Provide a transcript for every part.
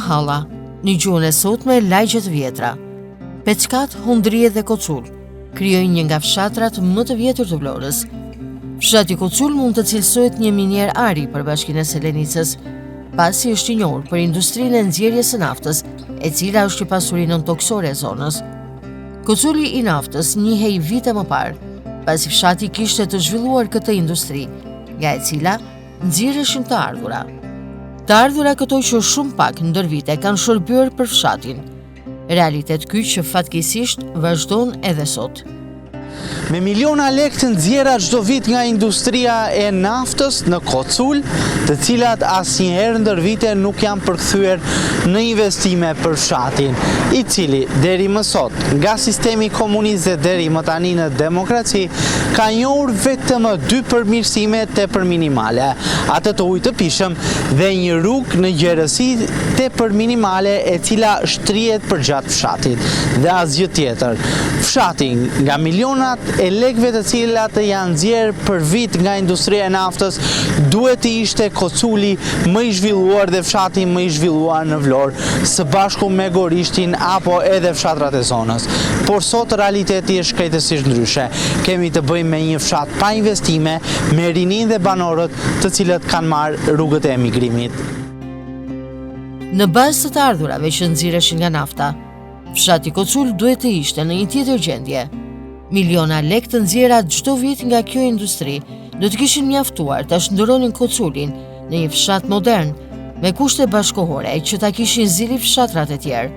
halla, një gjuhën e sotme lagjet vjetra. Peçkat, Hundrije dhe Kocull krijojnë një nga fshatrat më të vjetër të Vlorës. Fshati Kocull mund të cilësohet një minier ari për bashkinë e Selenicës, pasi është i njohur për industrinë e nxjerrjes së naftës, e cila është i pasurinën toksore e zonës. Koculli i naftës njihej vite më parë, pasi fshati kishte të zhvilluar këtë industri, nga e cila nxjerreshin të ardhura. Të ardhura këto që shumë pak ndër vite kanë shërbyer për fshatin. Realitet ky që fatkeqësisht vazhdon edhe sot. Me miliona lek të nxjerra çdo vit nga industria e naftës në Kocull, të cilat asnjëherë ndër vite nuk janë përkthyer në investime për fshatin, i cili deri më sot, nga sistemi komunist dhe deri më tani në demokraci, ka njohur vetëm 2 përmirësime tepër minimale, atë të ujë të pishëm dhe një rrugë në gjerësi tepër minimale e cila shtrihet përgjatë fshatit dhe asgjë tjetër. Fshati nga milionat e lekëve të cilat janë nxjerrë për vit nga industria e naftës, duhet të ishte Koculli më i zhvilluar dhe fshati më i zhvilluar në Vlorë, së bashku me Gorishtin apo edhe fshatrat e zonës. Por sot realiteti është krejtësisht ndryshe. Kemi të bëjmë me një fshat pa investime, me rinin dhe banorët të cilët kanë marrë rrugët e emigrimit. Në bazë të ardhurave që nxirreshin nga nafta, fshati Kocull duhet të ishte në një tjetër gjendje. Miliona lek të nxjerra çdo vit nga kjo industri do të kishin mjaftuar ta shndërronin Kocullin në një fshat modern, me kushte bashkëkohore që ta kishin zili fshatrat e tjerë.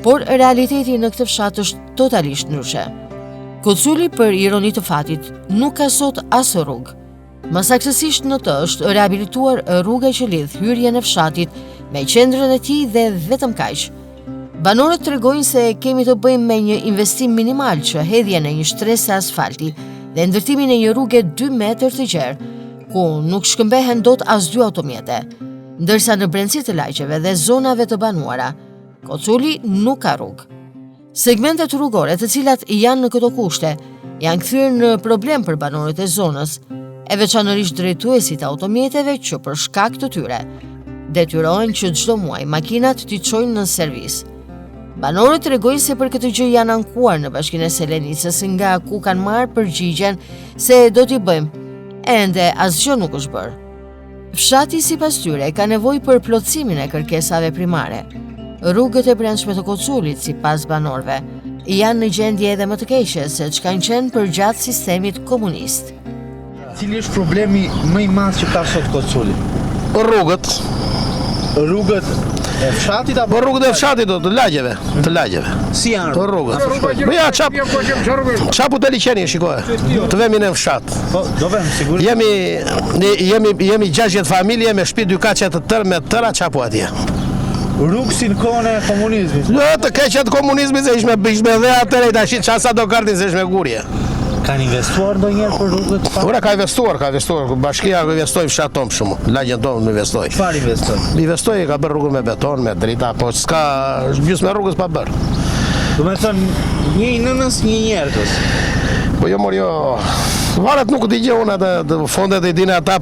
Por realiteti në këtë fshat është totalisht ndryshe. Koculli, për ironi të fatit, nuk ka sot as rrugë. Më saktësisht në të është rehabilituar rruga që lidh hyrjen e fshatit me qendrën e tij dhe vetëm kaq. Banorët tregojnë se kemi të bëjmë me një investim minimal që hedhjen e një shtrese asfalti dhe ndërtimin e një rruge 2 metër të gjerë, ku nuk shkëmbehen dot as 2 automjete, ndërsa në brendësi të lagjeve dhe zonave të banuara, Koculli nuk ka rrugë. Segmentet rrugore të cilat janë në këto kushte janë kthyer në problem për banorët e zonës, e veçanërisht drejtuesit e automjeteve që për shkak të tyre detyrohen që çdo muaj makinat t'i çojnë në servis. Banorët tregojnë se për këtë gjë janë ankuar në bashkinë e Selenicës, nga ku kanë marrë përgjigjen se do t'i bëjmë, ende asgjë nuk është bërë. Fshati sipas tyre ka nevojë për plotësimin e kërkesave primare. Rrugët e brendshme të Kocullit, sipas banorëve, janë në gjendje edhe më të keqe se ç'kanë qenë përgjatë sistemit komunist. Cili është problemi më i madh që ka sot Koculli? Rrugët e fshatit apo rrugët e fshatit të lagjeve, Si janë rrugët? Po ja çapu të liçeni, shikoj. Të vemi në fshat. Po, do vem sigurisht. Jemi 60 familje me shtëpi 2 kaçe të tërë me tëra çapu atje. Rrugë si në kohën e komunizmit. Jo, të keqet komunizmit se ishme dhe atëre tash çasa do kartin se ishme gurje. Kanë investuar ndonjëherë për rrugët? Ora ka investuar. Bashkia investoi fshat tonë shumë. Lagjen tonë investoi. Çfarë investoi? Investoi, ka bërë rrugën me beton, me drita, po s'ka gjysmë rrugës pa bërë. Do të thënë një nënës, një njerëz. Po jo mor jo. Varet nuk di gjë unë atë fondet e dinë ata.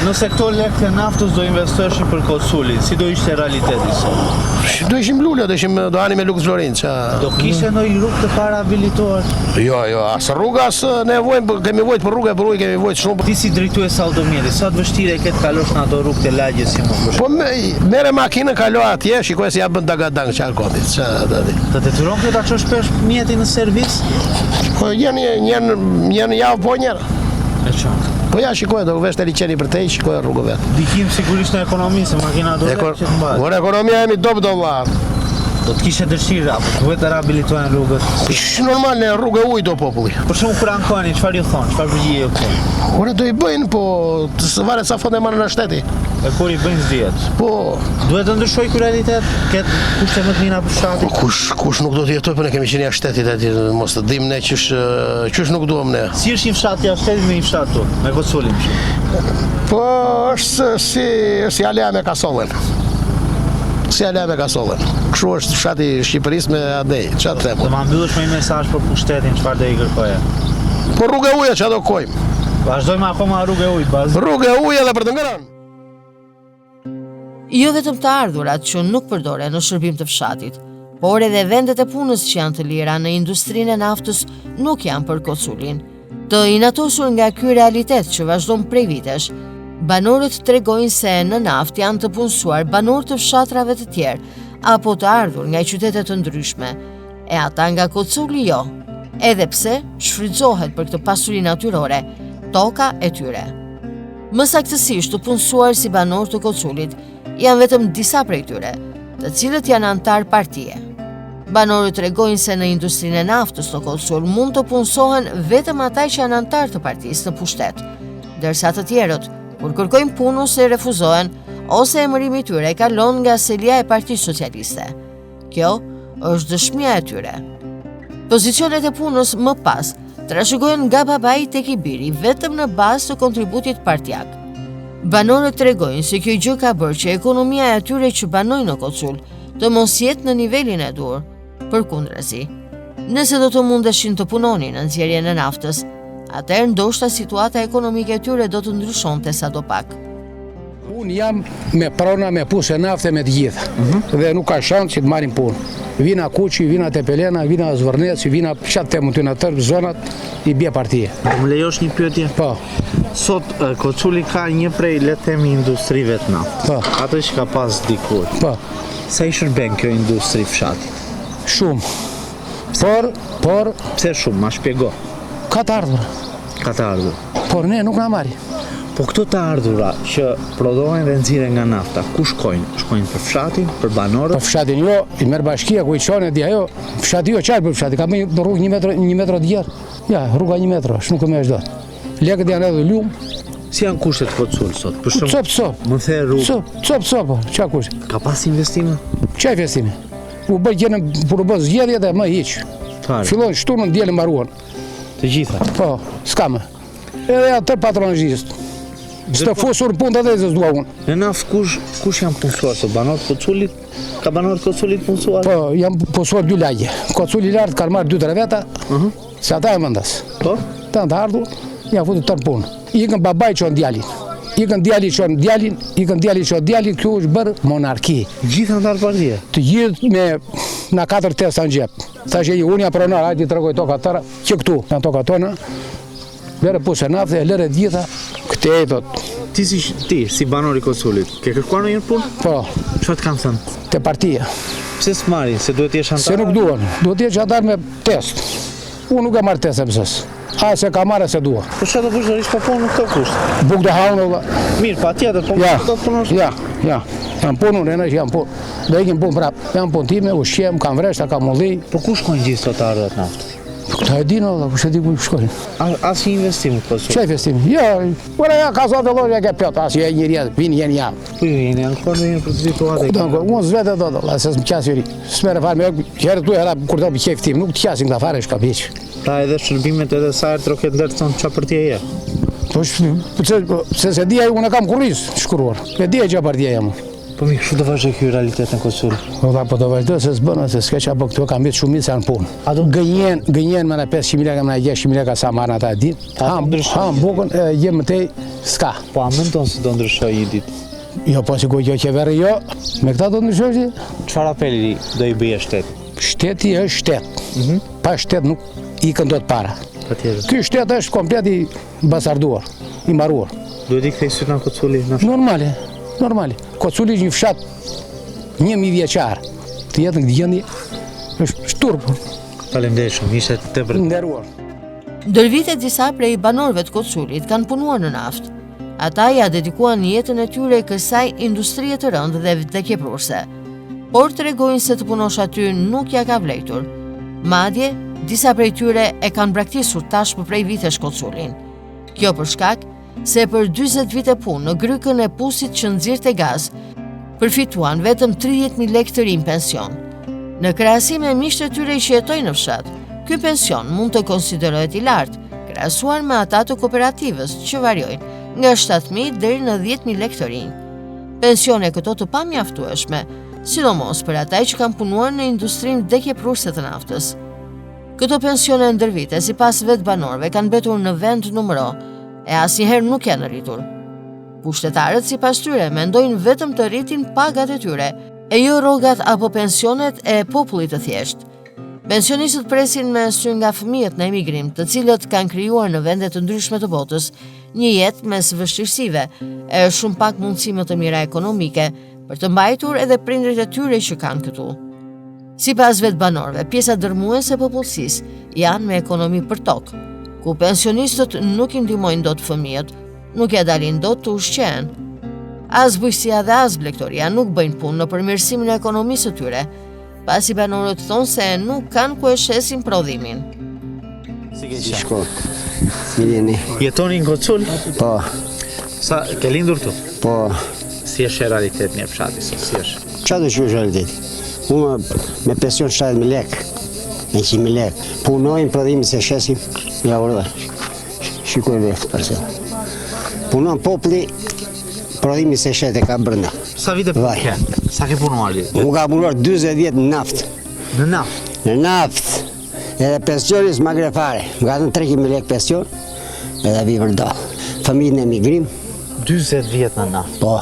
Nëse këto lekë të naftës do investoheshin për Kocullin, si do ishte realiteti sot? Do ishim lule, do hani me Lux Florin. Do kishte ndonjë rrugë të parahabilituar? Jo, as rruga as nevojë, kemi vojt për rrugë kemi vojt shumë. Ti si drejtues automjeti, sa të vështirë e ke të kalosh në ato rrugë të lagjes si më? Po merre makinën, kalo atje, shikoj se ja bën dagadang çfarë kodit. Të detyron këtë ta çosh pesh mjetin në servis? Po janë javë po njëra. E çon. Po ja shikoj, do vesh të liçeni për te, shikoj rrugën vet. Dikim sigurisht në ekonomi, se makina do të mbahet. Por ekonomia jemi top do valla. Do të kishe dëshirë apo duhet të rehabilitojnë rrugët? Normal në rrugë ujë do populli. Për shumë kur ankoni, çfarë ju thon? Çfarë përgjigje ju thon? Ora do i bëjnë, po të varet sa fonde marrën në shteti. E kur i bëjnë zgjedhjet? Po, duhet të ndryshoj ky realitet, ketë kushte më të mira për fshatin. Kush nuk do të jetojë, po ne kemi qenë jashtë shtetit aty, mos të dimë ne çysh nuk duam ne. Si është një fshat jashtë shtetit me një fshat tu, me Kocullin? Po është si Alea me Kasollën. Kështu është fshati i Shqipërisë me Adej, çfarë them? Do ma mbyllësh me një mesazh për pushtetin, çfarë do i kërkoje? Po rrugë ujë çfarë do kojmë? Vazhdojmë akoma rrugë ujë, bazë. Rrugë ujë edhe për të ngrënë. Jo vetëm të ardhurat që nuk përdore në shërbim të fshatit, por edhe vendet e punës që janë të lira në industrinë e naftës nuk janë për Koculin. Të inatosur nga ky realitet që vazhdon prej vitesh, banorët tregojnë se në naftë janë të punësuar banorë të fshatrave të tjerë apo të ardhur nga qytete të ndryshme, e ata nga Koculi jo, edhe pse shfrytëzohet për këtë pasuri natyrore, toka e tyre. Më saktësisht të punësuar si banor të Koculit janë vetëm disa prej tyre, të cilët janë antar partie. Banorët tregojnë se në industrinë e naftës në Kocul mund të punësohen vetëm ata që janë antar të partisë në pushtet, ndërsa të tjerët, kur kërkojnë punë ose refuzohen, ose emërimi i tyre kalon nga selia e Partisë Socialiste. Kjo është dëshmia e tyre. Pozicionet e punës më pas trashëgohen nga babai tek i biri vetëm në bazë të kontributit partjak. Banorët tregojnë se kjo gjë ka bërë që ekonomia e atyre që banojnë në Kocul të mos jetë në nivelin e dur. Përkundrazi, nëse do të mundeshin të punonin në nxjerrjen e naftës, atëherë ndoshta situata ekonomike e tyre do të ndryshonte sadopak. Unë jam me prona, me pusë e nafte, me të gjitha. Dhe nuk ka shansë që të marrim punë. Vina Kuqi, vina Tepelena, vina Zvërnec, vina qatë të mund të në tërë zonat, i bje partije. Më lejosh një pyetje? Po. Sot Koculi ka një prej le të themi industrive të naftë. Po. Ato që ka pas dikur. Po. Sa i shërben kjo industri fshatit? Shumë. Por... Pse shumë? Ma shpjego. Ka të ardhur. Ka të ardhur. Por ne nuk na marri. Po këto të ardhura që prodhohen dhe nxirren nga nafta, ku shkojnë? Shkojnë për fshatin, për banorët? Për fshatin jo, i merr bashkia ku i çonë di ajo. Fshati jo çfarë për fshati, ka më rrugë 1 metër djerë. Ja, rruga 1 metër, nuk më është dot. Lekët janë edhe lum. Si janë kushtet Kocul sot? Për shemb, Cop. më the rrugë. Cop, çka kushte? Ka pas investime? Çfarë investime? U bë gjënë për u bë zgjedhje dhe më hiç. Fillon shtunën dielën mbaruan. Të gjitha. Po, s'ka më. Edhe atë patronazhist. S'të fusur punë edhe se s'dua unë. Në naft kush janë punësuar sot? Banorët Koculit? Ka banorët Koculit punësuar? Po, janë punësuar 2 lagje. Koculi lart ka marrë 2-3 veta. Se ata e mendas. Po? Ta të ardhur, janë futur tërë punë. Ikën babai çon djalin. Ikën djali çon djalin, ikën djali çon djalin, kjo është bërë monarki. Gjithë antar partie. Të gjithë me na 4 testa në xhep. Thashë unë jam pronar, hajde tregoj toka tëra, që këtu, janë toka tona. Lërë pusë nafte, lërë gjitha, këte e thot. Ti si banor i Koculit, ke kërkuar ndonjë punë? Po. Çfarë të kanë thënë? Te partia. Pse s'marrin? Se duhet të jesh antar? Se nuk duan, duhet të jesh antar me test. Unë nuk e marr test e pësës. A se ka marrë se dua. Po çfarë do bësh do rish pa punë këto kusht? Buk do haun olla. Mirë, patjetër, po Ja. do të punosh. Ja. Jam punë, ne jam punë. Do ikim punë prap. Jam punë time, ushqem, kam vreshta, kam mulli. Po ku shkojnë gjithë këto të ardhurat naftës? Këta e dinë olla, kush e di ku shkojnë. Asnjë investim në Kocull. Çfarë investimi? Jo, ora ja ka zotë lloja që plot, as je një rrjet, vini jeni jam. Po jeni ankoh në një situatë. Unë zvetë do, se s'm qas yri. S'merë fare me herë tu era kur do të qef tim, nuk të qasin këta fare shka biç. Pra edhe shërbimet edhe sa herë troket lart son çfarë për ti e je? Po se di unë kam kurriz shkruar. E di çfarë partia jam. Po mirë, shu do vazhdoj ky realitet në Kocull. Po do vazhdoj se s'bën se s'ka çfarë këtu kam vetë shumë janë punë. Ato gënjen me na 500.000 lekë, me na 600.000 lekë sa marrën ata ditë. Ham bukën jem më tej s'ka. Po a mendon se do ndryshoj një ditë? Jo, po sikur jo qeveri jo, me këta do të ndryshosh ti? Çfarë apeli do i bëje shtet? Shteti është shtet. Pa shtet nuk ikën dot para. Patjetër. Ky shtet është komplet i basarduar, i mbaruar. Duhet i kthej syt në Koculi në Normale. Koculi është një fshat 1000 vjeçar. Të jetë në këtë gjendje është shturp. Faleminderit shumë, ishte tepër Nderuar. Ndër vite disa prej banorëve të Koculit kanë punuar në naftë. Ata ja dedikuan jetën e tyre kësaj industrie të rëndë dhe vdekjeprurse. Por tregojnë se të punosh aty nuk ja ka vlejtur. Madje, disa prej tyre e kanë braktisur tashmë prej vitesh Koculin. Kjo për shkak se për 40 vite punë në grykën e pusit që nxirrte gaz, përfituan vetëm 30.000 lekë të rinj pension. Në krahasim me miqtë e tyre që jetojnë në fshat, ky pension mund të konsiderohet i lartë, krahasuar me ata të kooperativës që variojnë nga 7.000 deri në 10.000 lekë të rinj. Pensione këto të pamjaftueshme, sidomos për ata që kanë punuar në industrinë vdekjeprurse të naftës. Këto pensione ndër vite, sipas vetë banorëve, kanë mbetur në vend numëro, e asnjëherë nuk janë rritur. Pushtetarët sipas tyre mendojnë vetëm të rritin pagat e tyre, e jo rrogat apo pensionet e popullit të thjeshtë. Pensionistët presin me sy nga fëmijët në emigrim, të cilët kanë krijuar në vende të ndryshme të botës një jetë mes vështirësive e shumë pak mundësi më të mira ekonomike për të mbajtur edhe prindrit e tyre që kanë këtu. Sipas vetë banorëve, pjesa dërmuese e popullsisë janë me ekonomi për tokë, ku pensionistët nuk i ndihmojnë dot fëmijët, nuk ja dalin dot të ushqehen. As bujësia dhe as blegtoria nuk bëjnë punë në përmirësimin e ekonomisë së tyre, pasi banorët thonë se nuk kanë ku e shesin prodhimin. Si shko, Miljeni. Jetoni në Kocul? Po, Sa ke lindur tu? po, Si është realiteti në fshati, si është? qa do që është realiteti? Unë me pension 70.000 lek, 100.000 lek, punojnë prodhimi se shesim, ja urda, shikoj vetë për se. Punon popli, prodhimi se shet e ka brënda. Sa vite Vaj. ke? Sa ke punuar li? Unë ka punuar 20 vjetë në naftë. Në naftë. Në naftë, edhe pensionis ma grefare. Më ka dhënë 3.000 lek pension, edhe vi vërdo. Familjen e migrim, 20 vjet në naftë. po,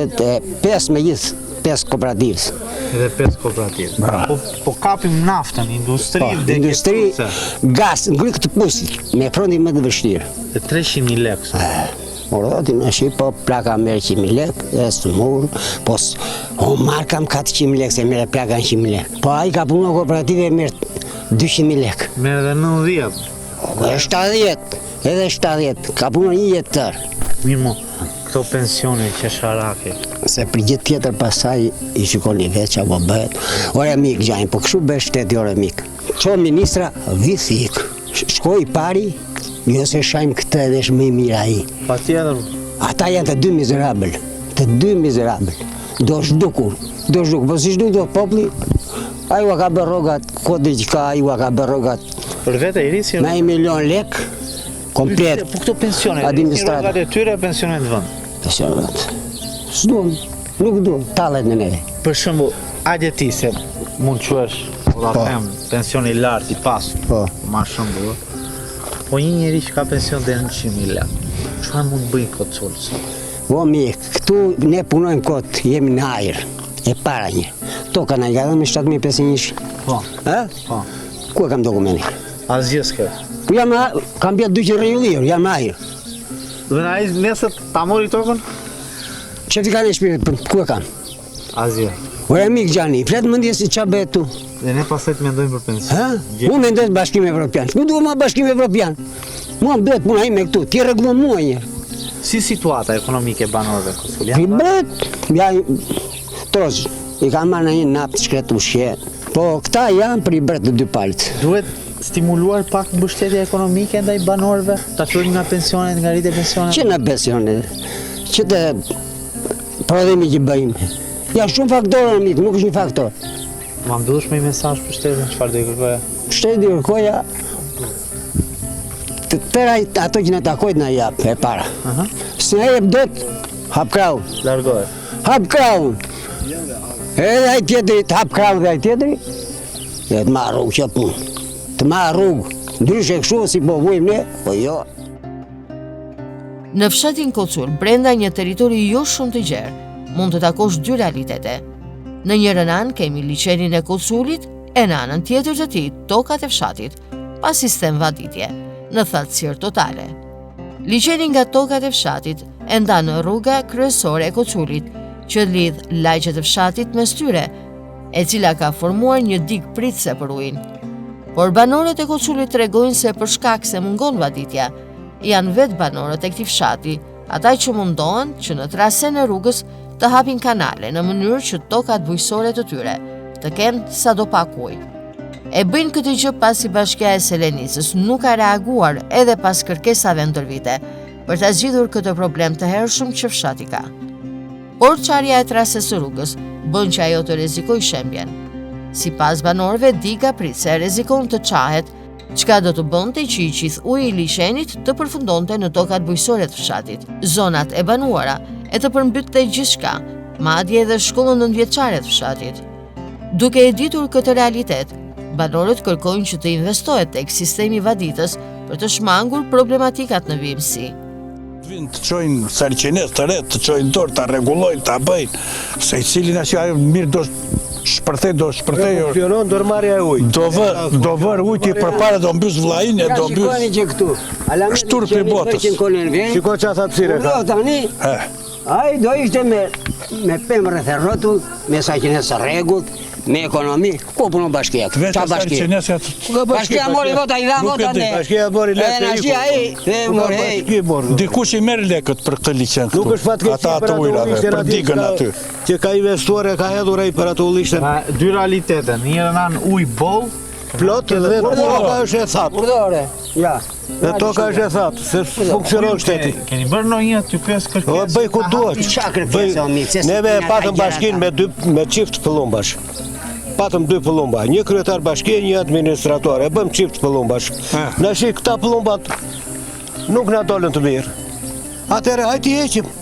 25 me gjithë, 5 kooperativës. Edhe 5 kooperativë. Bravo. Po kapim naftën, industri, Po, dhe industri, gas, ngryk të pusit, me frontin më të vështirë. Dhe 300.000 lekë. Ordoti në shi, po plaka merë 100.000 lek, e së murë, po marë kam 400.000 lek, se merë plaka në 100.000 lek. Po a i ka punu kooperative e merë 200.000 lek. Merë dhe 90. Edhe 70, edhe 70, ka punu një jetë tërë. Mirë mo, këto pensione qesharake. Se për gjithë tjetër pasaj i shikoni vetë që apo bëhet. Ore mik gjajnë, po kështu bëhet shteti ore mik. Qo ministra, vithik. Shkoj pari, jo se shajmë këtë edhe është më i mira i. Pa tjetër, Ata janë të dy mizerabël, të dy mizerabël. Do shdukur, po si shdukur do popli, a ju ka bërë rogat, kodri që ka, a ju ka bërë rogat, për vete i risi, me 1 milion lek, komplet. po këto pensione, Administrator. rrogat e tyre, pensionet në vënd. Pensionet. S'duan, nuk duan, talet në neve. Për shembull, ajde ti se mund quesh, o da them, pensioni lartë i pasur, Po. ma shembull. Po një njeri që ka pension dhe në 100.000 lekë, çfarë mund bëjnë Koculës? O mik, këtu ne punojmë kot, jemi në ajër, e para një. Toka në nga dhe me 7.500. Po, Ha? po. Ku e kam dokumenti? Asgjë s'ke. Po kam bjetë 200 rejullir, jam në ajër. Dhe në ajë nesër ta mori tokën? Që ti ka në shpirit, ku e kam? Asgjë. Ore mik gjani, fletë më ndjesë qa bëhet tu. Dhe ne pasaj të mendojmë për pension. Ha? Unë mendoj bashkim evropian. Ku duhet ma bashkim evropian? Mua më bëhet puna ime këtu, ti rregullon mua një. Si situata ekonomike e banorëve në Kosovë? I bëhet, ja, troz, i ka marrë në një napë të shkretë ushje. Po këta janë për i bret të dy palët. Duhet stimuluar pak mbështetja ekonomike ndaj banorëve, ta fillojmë nga pensionet, nga rritja e pensioneve. Që në pensionet, që të prodhimi që bëjmë. Ja shumë faktorë në mitë, nuk është një faktor. Ma mdush me i mesazh për shtetin, çfarë do i kërkoja? Shteti kërkoja të tëra ato që në takojt në japë, e para. Së në jep dot, hap kraun. Largohet. Hap kraun. Edhe ai tjetëri, të hap kraun dhe ai tjetëri, dhe të marrë rrugë që punë. Të marrë rrugë. Ndryshe kështu si po vujmë ne, po jo. Në fshatin Kocul, brenda një territori jo shumë të gjerë, mund të takosh dy realitete. Në njërën anë kemi liçenin e Koculit, e në anën tjetër të tij tokat e fshatit, pa sistem vaditje, në thatësirë totale. Liçeni nga tokat e fshatit e ndan rruga kryesore e Koculit, që lidh lagjet e fshatit mes tyre, e cila ka formuar një digë pritëse për ujin. Por banorët e Koculit tregojnë se për shkak se mungon vaditja, janë vetë banorët e këtij fshati, ata që mundohen që në trasen e rrugës të hapin kanale në mënyrë që tokat bujësore të tyre të kenë sado pak ujë. E bëjnë këtë gjë pasi Bashkia e Selenisës nuk ka reaguar edhe pas kërkesave ndër vite për ta zgjidhur këtë problem të hershëm që fshati ka. Por çarja e trases së rrugës bën që ajo të rrezikojë shembjen. Sipas banorëve, diga prit se rrezikon të çahet, çka do të bënte që i qith uji i liçenit të përfundonte në tokat bujësore të fshatit, zonat e banuara, e të përmbytte gjithçka, madje edhe shkollën 9-vjeçare të fshatit. Duke e ditur këtë realitet, banorët kërkojnë që të investohet tek sistemi vaditës për të shmangur problematikat në vimësi. të vinë të çojnë sarqines të re, të çojnë dorë, ta rregullojnë, ta bëjnë. Se i cili na që ajo mirë do shpërthej. Funksionon dorëmarrja e ujit. Do vër ujti përpara do mbys vllajin e do mbys. Shikoni që këtu. Shturp i botës. Shiko që athapsire ka. Tani, ai do ishte me pemë rreth e rrotull, me saqines së rregullt, me ekonomi. Ku punon bashkia? Vetë sarqinesa. Bashkia mori vota, i dha vota ne. Bashkia mori lekë. Dikush i merr lekët për këtë liçen këtu. Nuk është fatkeqësi për ato ujrave, për digën aty. Që ka investuar e ka hedhur ai për ato ullishten. Dy realitete, njërën anë ujë boll, Plot dhe toka është e thatë. Urdhore, ja. Dhe toka është e thatë, se funksionon shteti. keni bërë ndonjë aty kërkesë kërkesë? Bëj ku duhet. Neve patëm bashkinë me çift pëllumbash. Patëm 2 pëllumba, një kryetar bashkie, një administrator, e bëm çift pëllumbash. Në shik, këta pëllumbat nuk na dolën të mirë. Atëherë, hajti heqim,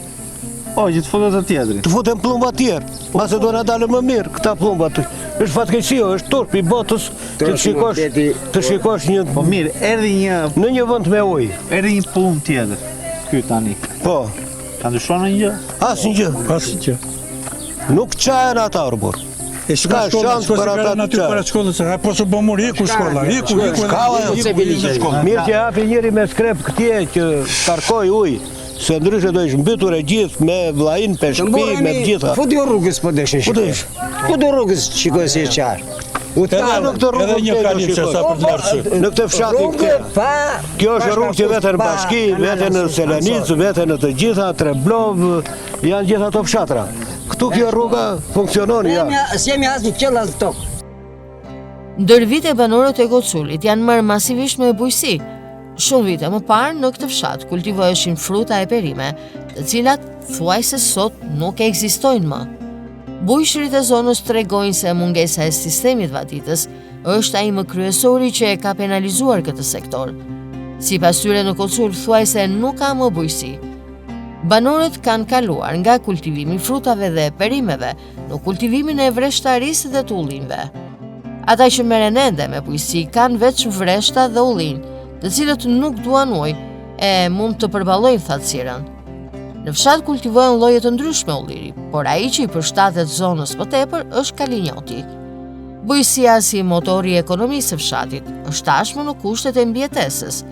O, që të futet të tjetëri. të futem pëllumba tjerë, mase do na dalën më mirë, këta pëllumbat. Është fatkeqësi, është turp i botës, të shikosh një... Po mirë, erdhi Në një vend me ujë. një pullum tjetër. Ky tani. Po, Ka ndryshuar në një gjë? asnjë. Nuk qahen ata orbor. E shka shansë për ata të para shkollës, apo së bëmur iku shkolla, iku. Mirë që hapi njëri me skrep këtje që tarkoj ujë, se ndryshe do ishë mbytur e gjithë me vllajin, me shtëpi, me gjitha. Futi rrugës po deshin shikoj. Futi rrugës shikoj si e qarë. Edhe një kalipse sa për të lartësy. Në këtë fshatin këtë. Kjo është rrugë që vete në Bashki, vete në Selanicë, vete në të gjitha, Treblov, janë gjitha ato fshatra. Këtu kjo rruga funksionon, ja. S'jemi asnjë qell as tokë. Ndër vite banorët e Koculit janë marrë masivisht me bujqësi. Shumë vite më parë në këtë fshat kultivoheshin fruta e perime, të cilat thuajse sot nuk ekzistojnë më. Bujshërit e zonës tregojnë se mungesa e sistemit vaditës është ai më kryesori që e ka penalizuar këtë sektor. Sipas tyre në Kocul thuajse nuk ka më bujqësi. Banorët kanë kaluar nga kultivimi frutave dhe perimeve në kultivimin e vreshtarisë dhe të ullinjve. Ata që merren ende me bujqësi kanë veç vreshta dhe ullin, të cilët nuk duan ujë e mund të përballojnë thatësirën. Në fshat kultivohen lloje të ndryshme ulliri, por ai që i përshtatet zonës më tepër është kalinjoti. Bujqësia si motori i ekonomisë së fshatit është tashmë në kushtet e mbijetesës.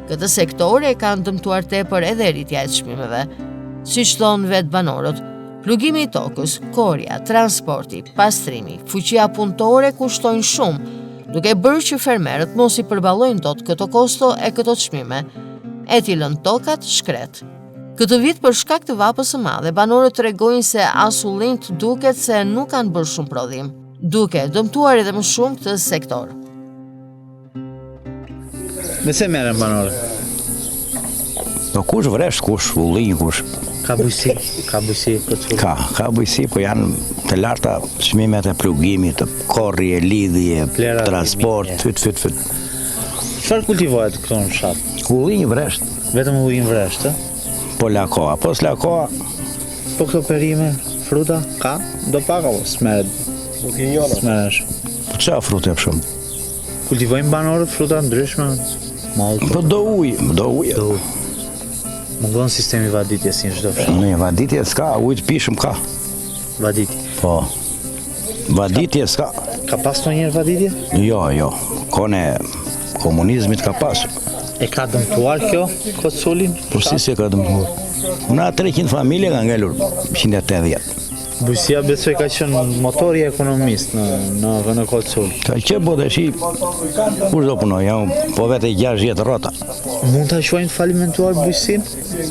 Këtë sektor e kanë dëmtuar tepër edhe rritja e çmimeve. Siç thonë vetë banorët, plugimi i tokës, korja, transporti, pastrimi, fuqia punëtore kushtojnë shumë, duke bërë që fermerët mos i përballojnë dot këto kosto e këto çmime, e t'i lënë tokat shkret. Këtë vit për shkak të vapës së madhe, banorët tregojnë se as ullinjt duket se nuk kanë bërë shumë prodhim, duke dëmtuar edhe më shumë këtë sektor. Me se merren banorët? Po kush vresht, kush ullinj, kush. Ka bujqësi Kocul. Ka bujqësi, po janë të larta çmimet e plugimit, të korrje, lidhje, transport, fyt. Çfarë kultivohet këtu në fshat? Ullinj vresht. Vetëm ullinj vresht, Po la koha, po s'la koha. Po këto perime, fruta, ka? Do pak apo s'merret? Nuk i njona. S'merresh. Po çfarë frutë e shumë? Kultivojnë banorët fruta ndryshme? Po do ujë. Mungon sistemi vaditjes si në çdo fshat. Në vaditje s'ka, ujë të pishëm ka. Vaditje. Po. Vaditje s'ka. Ka pas ndonjëherë vaditje? Jo. Kone komunizmit ka pasur. E ka dëmtuar kjo Koculin? Po si se ka dëmtuar? Una 300 familje ka ngelur 180. Bujqësia besoj ka qenë motori i ekonomisë në Kocul. Ka që po dhe shi, kur do punoj, jam po vete 60 rrota. Mund ta quajnë falimentuar bujqësinë?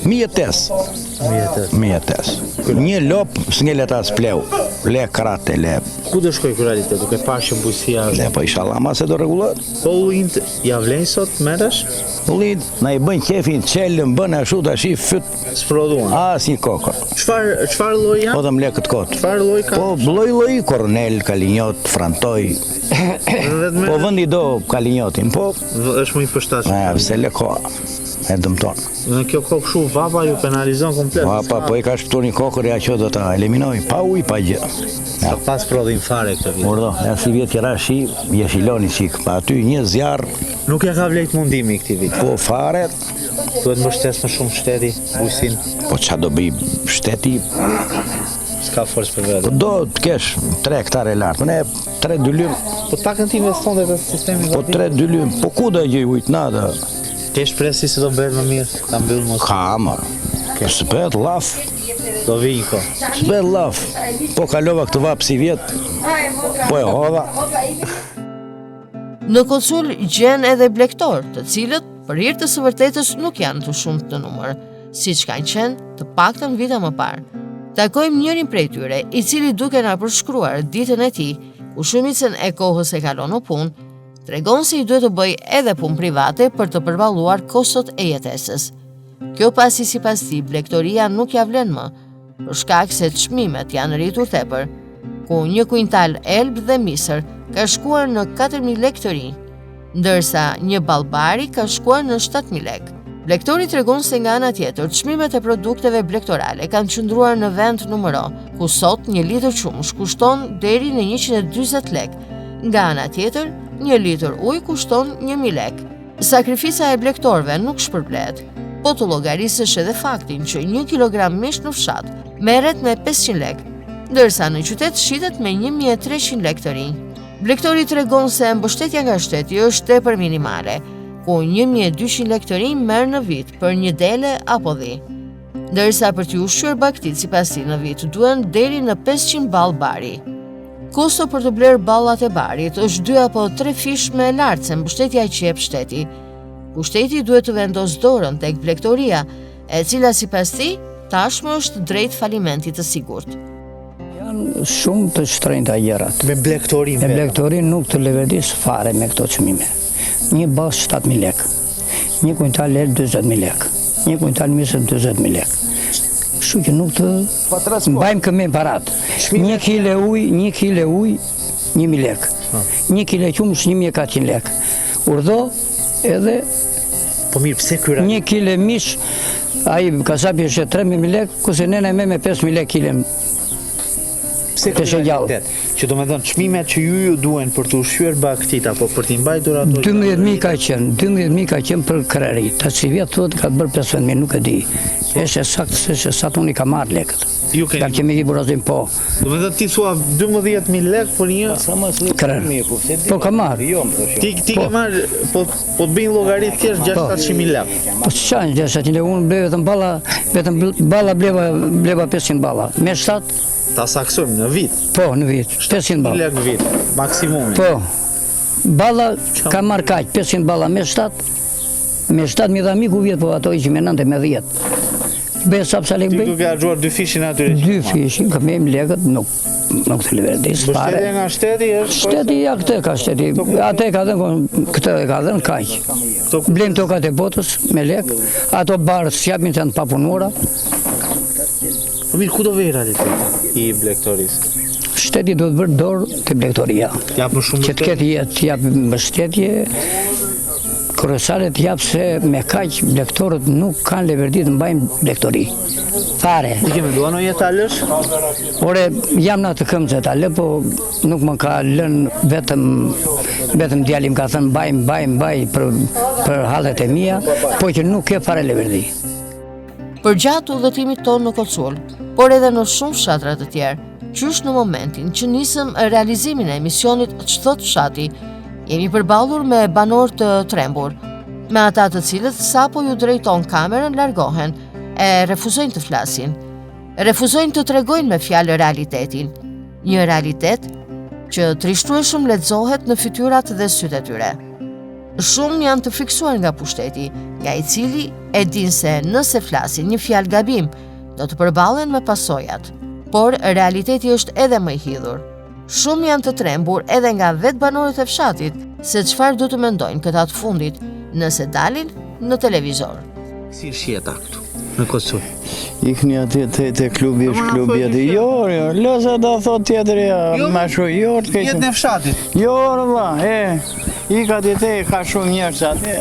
1.800. 1.800. Një lop s'ngelet as pleu, le krate, le... Ku do shkoj ky realitet, duke parë që bujqësia... Le po inshallah ma se do rregullohet. Po ullinjt ja vlen sot merresh? Ullinjt na i bën qefin, çelën bën ashtu tash fyt. S'prodhuan. Asnjë kokë. Çfarë lloj janë? Po dëm le këtë kot. Çfarë lloj ka? Po lloj, kornel, kalinjot, frantoj. Po vendi do kalinjotin, po... Është më i përshtatshëm. Pse le koha, e dëmton. Në kjo kokë shu vapa ju penalizon komplet. Po i ka shpëtuar një kokër ja që do ta eliminoj, pa ujë, pa gjë. Ka pas prodhim fare këtë vit. Urdo, ja si vjet që ra shi, jeshiloni qik, pa aty një zjarr. Nuk ja ka vlejt mundimi këtij vit. Po fare, Duhet mbështes më shumë shteti, bujësin. Po qa do bëj shteti, S'ka forës për vetë. do të kesh 3 hektare lartë, ne 3-2 lymë, Po të pakën ti investon dhe sistemi po 3-2 lymë, po ku do e gjej ujtë nada? Ke shpresi se do bëhet më mirë, ta mbyll mos. Ka, ma, së bëhet laf, Do vi një ko. së bëhet laf, po kalova këtë vapë si vjetë, po e hodha. Në Kocul gjen edhe blektor, të cilët për hir të së vërtetës nuk janë të shumtë në numër, siç kanë qenë të paktën vite më parë. Takojmë njërin prej tyre, i cili duke na përshkruar ditën e tij, ku shumicën e kohës e kalon në punë, tregon se i duhet të bëj edhe punë private për të përballuar kostot e jetesës. Kjo pasi sipas tij blektoria nuk ja vlen më, për shkak se çmimet janë rritur tepër, ku një kuintal elb dhe misër ka shkuar në 4.000 lekë të rinj, ndërsa një ballbari ka shkuar në 7.000 lekë. Blektori tregon se nga ana tjetër, çmimet e produkteve blektorale kanë qëndruar në vend numëro, ku sot një litër qumësh kushton deri në 140 lekë. Nga ana tjetër, një litër ujë kushton 1.000 lekë. Sakrifica e blektorëve nuk shpërblet, po të llogarisësh edhe faktin që 1 kilogram mish në fshat merret me 500 lekë, ndërsa në qytet shitet me 1.300 lekë të rinj. Blektori tregon se mbështetja nga shteti është tepër minimale, ku 1.200 lekë të rinj merr në vit për një dele apo dhi. Ndërsa për t'i ushqyer baktit sipas tij në vit duhen deri në 500 ball bari. Kosto për të bler ballat e barit është 2 apo 3 fish më e lartë se mbështetja që jep shteti. Ku shteti duhet të vendosë dorën tek blektoria, e cila sipas tij tashmë është drejt falimentit të sigurt. Janë shumë të shtrenjta gjërat. Me blektorin Me blektorin nuk të leverdis fare me këto çmime. Një bas 7.000 lekë, një kuintal elb 20.000 lekë, një kuintal misër 20.000 lekë. Kështu që nuk të mbajmë këmi parat. 1 kile uj, 1.000 lekë. 1 kile qumësh 1.400 lekë. Urdho edhe Po mirë, pse ky 1 kile mish, ai kasapi është 3.000 lekë, kurse nena me 5.000 lekë kilem. Pse ky realitet? Që do me thënë, çmimet që ju duhen për të ushqyer baktit apo për t'i mbajtur ato. 12.000 ka qenë, 12.000 ka qenë për kreri. Ta që vjetë thot ka të bërë 15.000, nuk e di. Eshe sakt se sakt unë i ka marrë lekët. Ju keni. Ka kemi i burazim po. Do me thënë ti thua 12.000 lekë për një Krer. Po ka marrë. Ti ke marrë, po të bëjnë llogarit thjesht 600.000 lekë. Po që qanë 600 lekë, unë ble vetëm balla bleva 500 balla. Me 7, Ta saksojmë në vit. po në vit, 500 balla. Lekë në vit, maksimumi. Po, balla ka marrë kaq, 500 balla me 7, me 7 mi dha miku vjetë, po ato i që me 9 me 10. Bëj sa psa lekë Ti bëj? duke harxuar 2 fishin atyre. 2 fishin, këmejmë lekët, nuk të leverdis fare. Mbështetja nga shteti është. Shteti ja këtë ka shteti, atë ka dhënë, këtë e ka dhënë kaq. Blejmë tokat e botës me lekë, ato barës japin të janë papunuara. Po mirë, ku do vej realiteti i blektorisë? Shteti do të bërë dorë të blektoria. Jap më shumë Që të ketë jetë, të japë mbështetje, kryesaret japë se me kaq blektorët nuk kanë leverdi të mbajnë blektori. Fare. Ti ke menduar në jetë ta lësh? Ore, jam në atë këmë që ta lë, po nuk më ka lënë vetëm djalim ka thënë mbaj për hallet e mia, po që nuk ke fare leverdi. Përgjatë udhëtimit tonë në Kocul, por edhe në shumë fshatra të tjerë, qysh në momentin që nisëm realizimin e emisionit Që thot fshati, jemi përballur me banor të trembur, me ata të cilët sapo ju drejton kamerën largohen, e refuzojnë të flasin, refuzojnë të tregojnë me fjalë realitetin, një realitet që trishtrueshëm lexohet në fytyrat dhe sytë e tyre. Shumë janë të friksuar nga pushteti, nga i cili e din se nëse flasin një fjalë gabim, do të përballen me pasojat. Por realiteti është edhe më i hidhur. Shumë janë të trembur edhe nga vetë banorët e fshatit, se çfarë do të mendojnë këta të fundit nëse dalin në televizor. Si është jeta këtu në Kocul? Ikni aty te klubi, është klubi aty. Jo, lëza da thot tjetëri, ma shu, jo, të kejtë. Jetën e fshatit. Jo, rëva, i ka dite, ka shumë njerës aty,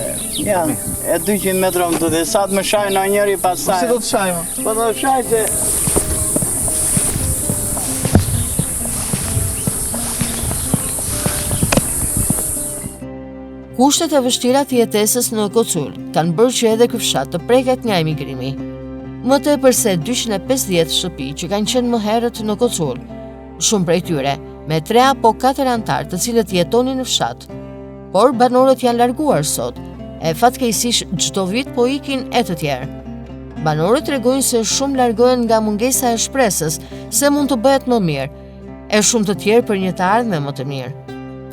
janë, e 200 metra më të dhe, sa të më shajnë a njeri pas saj. Se do të shajmë? Po do të shaj se... Kushtet e vështira të jetesës në Kocul kanë bërë që edhe ky fshat të preket nga emigrimi. Më tepër se 250 shtëpi që kanë qenë më herët në Kocul, shumë prej tyre me 3 apo 4 antar të cilët jetonin në fshat. Por banorët janë larguar sot, e fatkeqësisht çdo vit po ikin e të tjerë. Banorët tregojnë se shumë largohen nga mungesa e shpresës se mund të bëhet më mirë, e shumë të tjerë për një të ardhme më të mirë.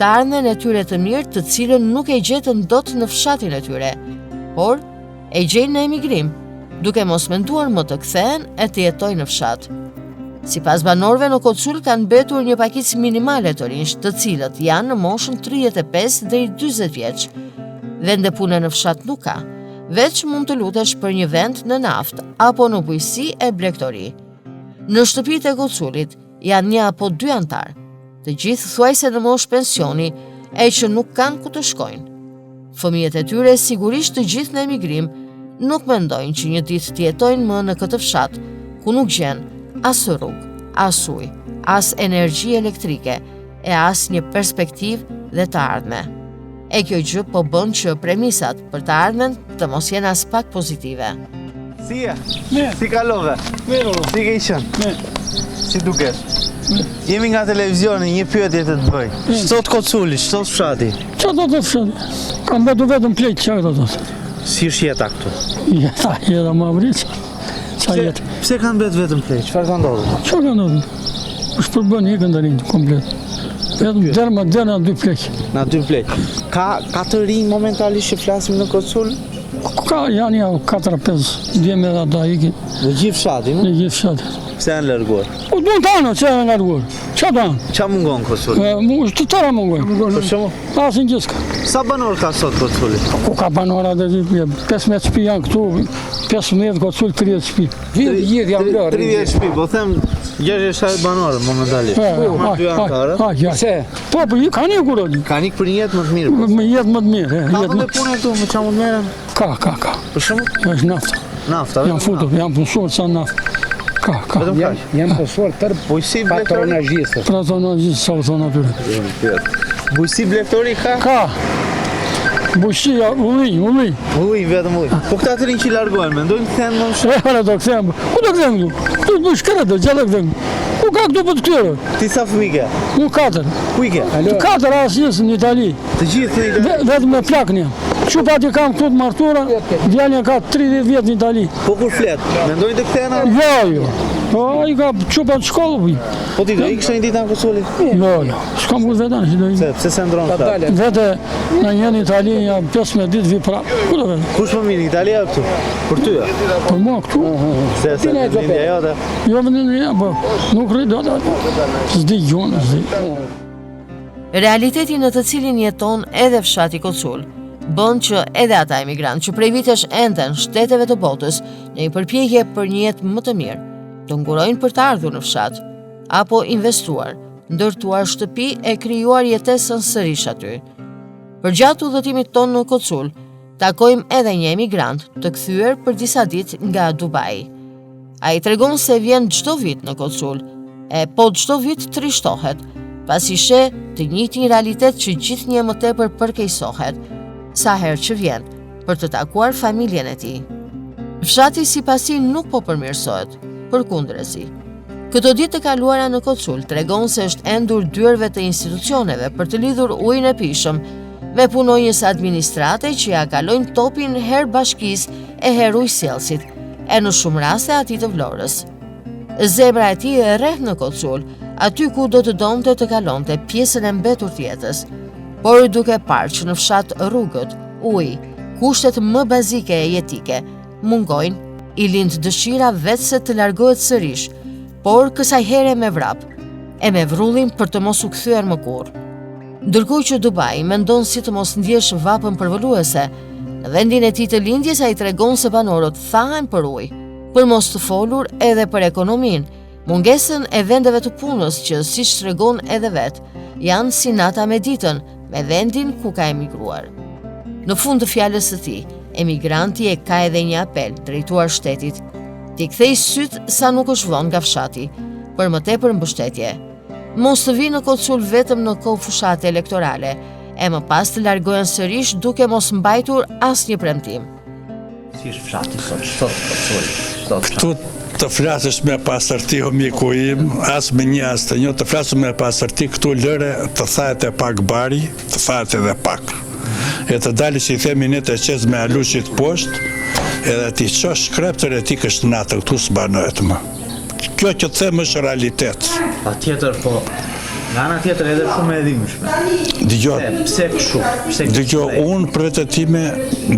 Të ardhmen e tyre të mirë të cilën nuk e gjetën dot në fshatin e tyre, por e gjejnë në emigrim, duke mos menduar më të kthehen e të jetojnë në fshat. Sipas banorëve në Kocul kanë mbetur një pakicë minimale të rinj, të cilët janë në moshën 35 deri 40 vjeç. Vende pune në fshat nuk ka, veç mund të lutesh për një vend në naftë apo në bujqësi e blegtori. Në shtëpitë e Koculit janë 1 apo 2 antar, të gjithë thuajse në moshë pensioni e që nuk kanë ku të shkojnë. Fëmijët e tyre sigurisht të gjithë në emigrim nuk mendojnë që një ditë të jetojnë më në këtë fshat, ku nuk gjen as rrugë, as ujë, as energji elektrike e as një perspektivë dhe të ardhme. E kjo gjë po bën që premisat për të ardhmen të mos jenë as pak pozitive. Si je? Si kalove? Si ke qenë? Si duket? Jemi nga televizioni, një pyetje të bëj. Ç'thot Koculi, ç'thot fshati? Qa do të fshati? Kam betu vetëm plejt, qa do të thot? Si është jeta këtu? Jeta më avrit, qa jetë. Pse kanë bet vetëm plejt? Çfarë ka ndodhur? Qa ka ndodhur? është përbën një këndarin komplet. Vetëm dërë në 2 plejt. Në 2 plejt. Ka të rinj momentalisht që flasim në Kocul? Ka janë ja 4-5 djeme dhe ata ikin. Në gjithë fshati, Në gjithë fshati. Pse janë larguar? Po do të anë, që janë larguar. Qa të anë? Qa mungon Kocul? Të tëra mungon. Për shumë? Asin gjithka. Sa banor ka sot Koculi? Ku ka banora dhe 15 shtëpi janë këtu, 15 Kocul 30 shtëpi. Vjetë gjithë janë lërë. 30 shtëpi, po them 60 banorë momentalisht. Ma 2 antarë. Se? Po, ka një kurodi. Ka një për një jetë më të mirë. Më jetë më të mirë. Ka të me punë këtu, më qa më të merën? Ka. Për shumë? është nafta. Nafta? Janë futur, janë punësuar sa nafta. Ka. Janë punësuar tërë bujësi patronazhistët. Patronazhistët, sa u thonë atyre. Bujësi blektori ka? Ka. Bujësia, ullinj. Ullinj, vetëm ullinj. Po këta të rinj që largohen, mendojnë të këthenë më në shumë? E, do këthenë. Ku do këthenë këtu? Tu të shkërët dhe, gjallë këthenë. Ku ka këtu për të këtyre? Ti sa fëmijë ke? Ku 4. Ku i ke? 4 asjes në Itali. Të gjithë në Itali? Vetëm me plakën jam. Qupat i kam këtu të martura, djalja ka 30 vjetë në Itali. Po kur flet, mendojnë të këthena? Jo. Po, i ka qupat shkollë. Po ti do i kështë një ditë në Koculi? Jo. Shkam ku vetan, që do i. Pse se ndronë këta? Vete në jenë Itali, ja 15 ditë vi prapë. Ku do vetë? Kush më mirë, Italia këtu? Për ty, ja? Për mua këtu. Se vendja jote? Jo vendja, po nuk rrit do të s'di gjunë, s'di. Realiteti në të cilin jeton edhe fshati Kocul bën që edhe ata emigrantë që prej vitesh enden shteteve të botës në një përpjekje për një jetë më të mirë, të ngurojnë për të ardhur në fshat, apo investuar, ndërtuar shtëpi e krijuar jetesën sërish aty. Përgjatë udhëtimit tonë në Kocul, takojmë edhe një emigrant të kthyer për disa ditë nga Dubai. Ai tregon se vjen çdo vit në Kocul, e po çdo vit trishtohet, pasi sheh të njëjtin realitet që gjithnjë më tepër përkeqësohet sa herë që vjen për të takuar familjen e tij. Fshati sipasi nuk po përmirësohet, përkundërzi. Këto ditë të kaluara në Kocul tregon se është endur dyerve të institucioneve për të lidhur ujin e pishëm me punonjës administrate që ja kalojnë topin her bashkisë e her ujësjellësit, e në shumë raste atij të Vlorës. Zemra e tij e rreth në Kocul, aty ku do të donte të kalonte pjesën e mbetur të jetës, por duke parë që në fshat rrugët, uji, kushtet më bazike e jetike mungojnë, i lind dëshira vetëse të largohet sërish, por kësaj here me vrap, e me vrullin për të mos u kthyer më kurrë. Ndërkohë që Dubai mendon si të mos ndjesh vapën përvoluese, në vendin e tij të lindjes ai tregon se banorët thahen për ujë, për mos të folur edhe për ekonominë, mungesën e vendeve të punës që, siç tregon edhe vet, janë si nata me ditën me vendin ku ka emigruar. Në fund të fjalës së tij, emigranti e ka edhe një apel drejtuar shtetit, t'i kthej syt sa nuk është vonë nga fshati, për më tepër mbështetje. Mos të vi në Kocul vetëm në kohë fushate elektorale, e më pas të largohen sërish duke mos mbajtur asnjë premtim. Si është fshati sot? Këtu të flasësh me pasërti o miku im, as me një as të një, të flasësh me pasërti këtu lëre të thajet e pak bari, të thajet edhe pak. E të dali që i themi ne të qez me alushit poshtë, edhe ti qosh shkreptër e ti kështë natë, këtu së banojët më. Kjo që të them është realitet. Pa tjetër, po, nga ana tjetër edhe shumë e dhimbshme. Pse kështu? Dëgjo, unë për vetë time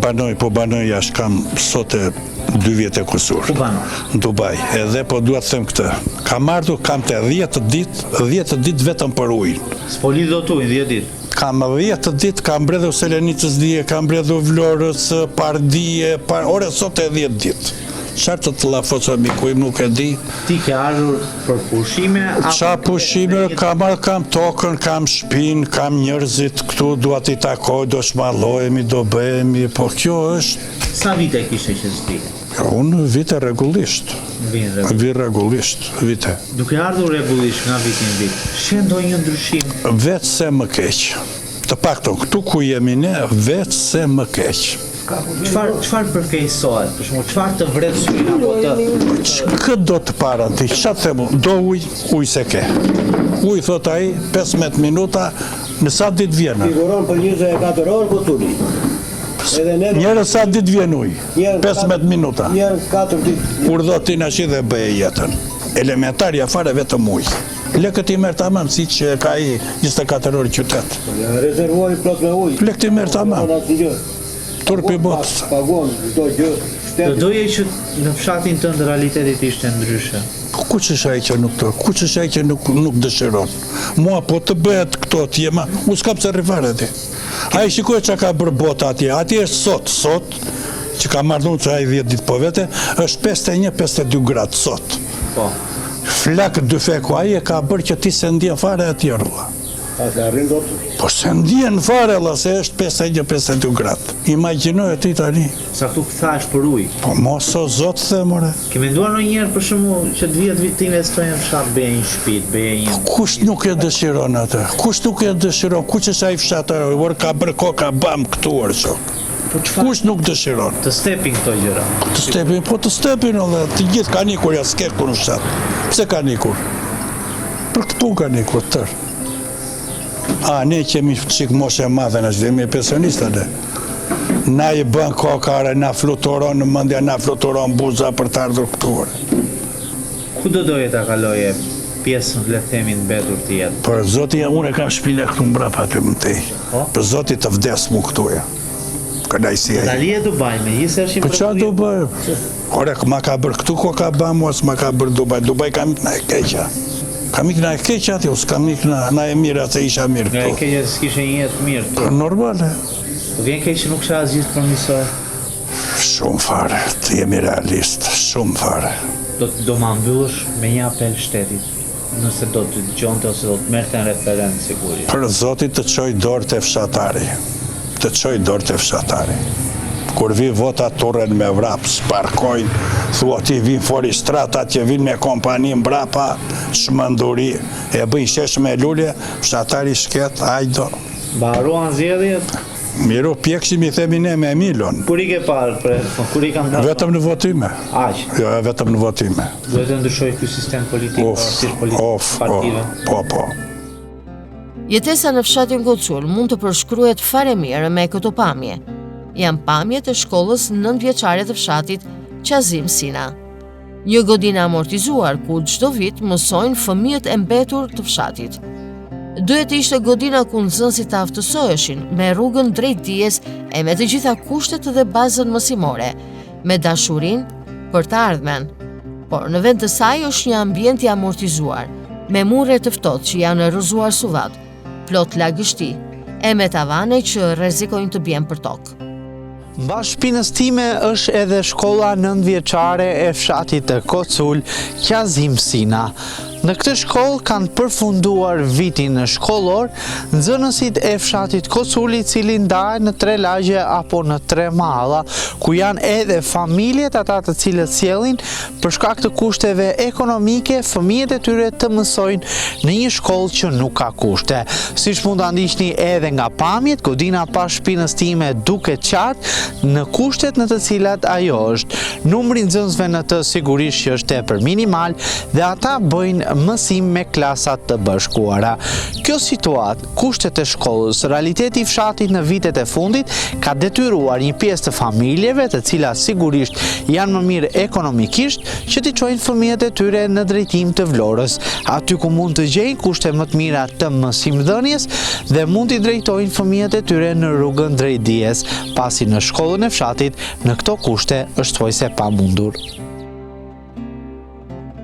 banoj jashtë, kam sot e 2 vjet e kusur. Ku banoj? Në Dubai, edhe po duhet të them këtë. Kam ardhur, kam të 10 ditë vetëm për ujnë. S'po lidh dot ujnë 10 ditë? Kam 10 ditë, kam mbredhur Selenicës dije, kam mbredhur Vlorës, Pardije, ore sot e 10 ditë. Qartë të lafosa miku im nuk e di. Ti ke ardhur për pushime? Qa pushime, kam tokën, kam shpinë, kam njerëzit këtu, duat i takoj, do shmallohemi, do bëhemi, po kjo është... Sa vite kishe që zdi? Unë vite regullisht. Vi regullisht, vite. Duke ardhur regullisht nga vitin vit, shendo një ndryshim? Vetë se më keqë. Të pakton, këtu ku jemi ne, vetë se më keqë. Qëfar përkeqësohet? Për shembull, çfarë të vret syrin apo të... Këtë do të paran ti, qatë themu, do uj se ke. Uj, thot ai, 15 minuta, në sa ditë vjena. Siguron për 24 orë po tuli. Njërë sa ditë vjen uj, 15 minuta. Njërë 4 ditë. Urdho ti në shi dhe bëje jetën. Elementarja fare vetëm uj. Lekët i merë tamam, si që ka i 24 orë qytet. Rezervoj plot me uj. Lekët i merë tamam. Turpi botë. Pagon, çdo gjë. Do doje që në fshatin tënd realitetit ishte ndryshe. Ku që shaj që nuk të, ku që shaj që nuk dëshiron. Mua po të bëhet këto t'jema, u s'kam se rifare ti. A i shikoj që ka bërë bota atje është sot, që ka marrë që a i 10 ditë po vete, është 51-52 gradë sot. Po. Flakë dy feku, a i e ka bërë që ti se ndjen fare e tjërë. Po se ndjen fare, se është 51-52 gradë. Imaginoj e ti tani. Sa këtu këthash për ujë. Po mos o zotë the, more. Ke menduar në njerë për shumë që të vjetë vitime së tojnë fshat, bëje një shpit, bëje një... Kush nuk e dëshiron atë? Kush nuk e dëshiron? Kush e sa i fshat, orë ka bërë koka bam këtu orë shok. Kush nuk dëshiron? Të stepin këto gjëra. Të stepin, edhe të gjithë ka nikur, ja s'ke kur në fshat. Pse ka nikur? Për këtë pun ka nikur tërë. A, ne kemi qikë moshe madhe në shdemi e pensionista dhe. Na i bën kokare, na fluturon në mëndja, na fluturon buza për të ardhur këture. Ku do doje të kaloje pjesën le themi në betur të jetë? Për zoti, unë e kam shpile këtu mbrapa të më tej. Për zoti të vdes mu këtuja. Kënaj si e. Ta lije Dubai me gjithë ershin për qa Dubai? Ore, ma ka bërë këtu ko ka ba mos, ma ka bërë Dubai. Dubai kam ikë na e keqa. Kam ikë na e keqa ati, s'kam ikë na e mirë atë isha mirë këtu. Nga e keqa s'kishe një jetë mirë. Normale. Vjen keq që nuk shah asgjë të përmirësohet. Shumë fare, të jemi realist, shumë fare. Do ma mbyllësh me një apel shtetit, nëse do të dëgjonte ose do të merrte në referendum sigurisht. Për zotit të çoj dorë të fshatari. Të çoj dorë të fshatari. Kur vi vota turren me vrap, sparkojnë, thua ti vin fori strata, që vin me kompani mbrapa, shmënduri, e bëjnë shesh me lule, fshatari shket, ajdo. Mbaruan zgjedhjet? Miru pjekshim i themi ne me Emilon. Kur i ke parë, kur i kam dalë? Vetëm në votime. Aq? Jo, vetëm në votime. Duhet të ndryshoj ky sistem politik, partive? Po. Jetesa në fshatin Kocul mund të përshkruhet fare mirë me këto pamje. Janë pamjet e shkollës 9 vjeçare të fshatit Qazim Sina. Një godinë amortizuar ku çdo vit mësojnë fëmijët e mbetur të fshatit. Duhet të ishte godina ku nxënësit të aftësoheshin me rrugën drejt dijes e me të gjitha kushtet dhe bazën mësimore, me dashurinë për të ardhmen. Por në vend të saj është një ambient i amortizuar, me mure të ftohtë që janë rrëzuar suvat, plot lagështi, e me tavane që rrezikojnë të bien për tokë. Mbas shpinës time është edhe shkolla 9 vjeçare e fshatit të Kocul, Qazim Sina. Në këtë shkollë kanë përfunduar vitin shkollor nxënësit e fshatit Koculi, i cili ndahen në 3 lagje apo në 3 malla, ku janë edhe familjet ata të cilët sjellin për shkak të kushteve ekonomike fëmijët e tyre të mësojnë në një shkollë që nuk ka kushte. Siç mund ta ndiqni edhe nga pamjet, godina pas shpinës time duket qartë në kushtet në të cilat ajo është. Numri nxënësve në të sigurisht që është tepër minimal dhe ata bëjnë mësim me klasat të bashkuara. Kjo situatë, kushtet e shkollës, realiteti i fshatit në vitet e fundit ka detyruar një pjesë të familjeve, të cilat sigurisht janë më mirë ekonomikisht, që t'i çojnë fëmijët e tyre në drejtim të Vlorës, aty ku mund të gjejnë kushte më të mira të mësimdhënies dhe mund t'i drejtojnë fëmijët e tyre në rrugën drejt dijes, pasi në shkollën e fshatit në këto kushte është thojse pamundur.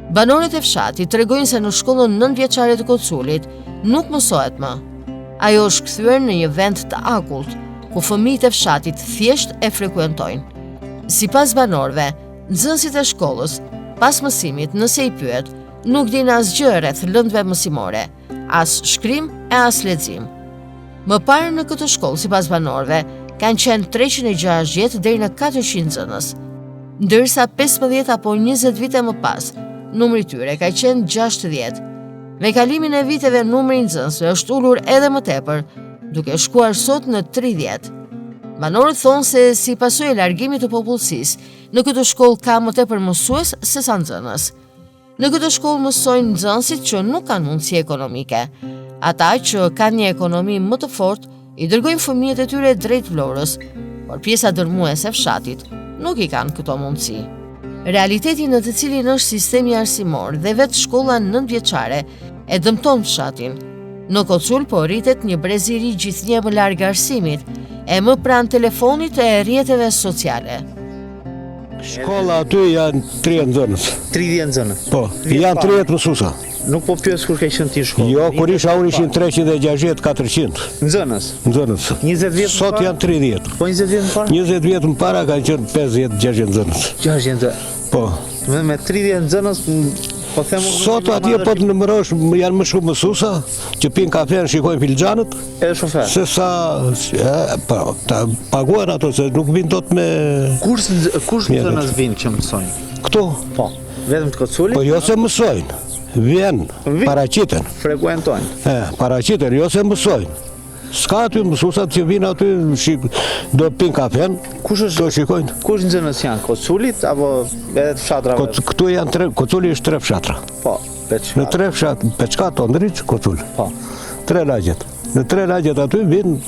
Banorët e fshatit tregojnë se në shkollën 9 vjeçare të Koculit nuk mësohet më. Ajo është kthyer në një vend të akullt, ku fëmijët e fshatit thjesht e frekuentojnë. Sipas banorëve, nxënësit e shkollës, pas mësimit, nëse i pyet, nuk din asgjë rreth lëndëve mësimore, as shkrim e as lexim. Më parë në këtë shkollë, sipas banorëve, kanë qenë 360 deri në 400 nxënës, ndërsa 15 apo 20 vite më pas, numri tyre ka qenë 60. Me kalimin e viteve numri i nxënësve është ulur edhe më tepër, duke shkuar sot në 30. Banorët thonë se si pasojë e largimit të popullsisë, në këtë shkollë ka më tepër mësues se sa nxënës. Në këtë shkollë mësojnë nxënësit që nuk kanë mundësi ekonomike. Ata që kanë një ekonomi më të fortë i dërgojnë fëmijët e tyre drejt Vlorës, por pjesa dërmuese e fshatit nuk i kanë këto mundësi. Realiteti në të cilin është sistemi arsimor dhe vetë shkolla 9 vjeçare e dëmton fshatin. Në Kocul po rritet një brez i ri gjithnjë më larg arsimit e më pranë telefonit e rrjeteve sociale. Shkolla aty janë 30 nxënës. 30 nxënës. Po, janë 30 mësuesa. Nuk po pyes kur ke qenë ti në shkollë. Jo, kur isha unë ishin 360, 400. Nxënës. Nxënës. 20 vjet. Sot janë 30. Po 20 vjet më parë? 20 vjet më para kanë qenë 50, 60 nxënës. 60. Po. Me 30 nxënës, po them unë. Sot atje po të numërosh janë më shumë mësuesa që pinë kafe, shikojnë filxhanët. Edhe shofer. Se sa po, ta paguan ato se nuk vinë dot me Kurs nxënës vinë që mësojnë. Këtu? Po. Vetëm të Koculit? Po jo se mësojnë. Vjen, paraqiten. Frekuentojnë. Paraqiten, jo se mësojnë. S'ka aty mësuesat që vinë aty, do pinë kafen, do shikojnë. Kush nxënës janë? Koculit apo edhe të fshatrave? Këtu janë Koculi është 3 fshatra. Po, Në 3 fshatra, Peçka, Tondriç, Kocul. Po. 3 lagjet. Në 3 lagjet aty vinë,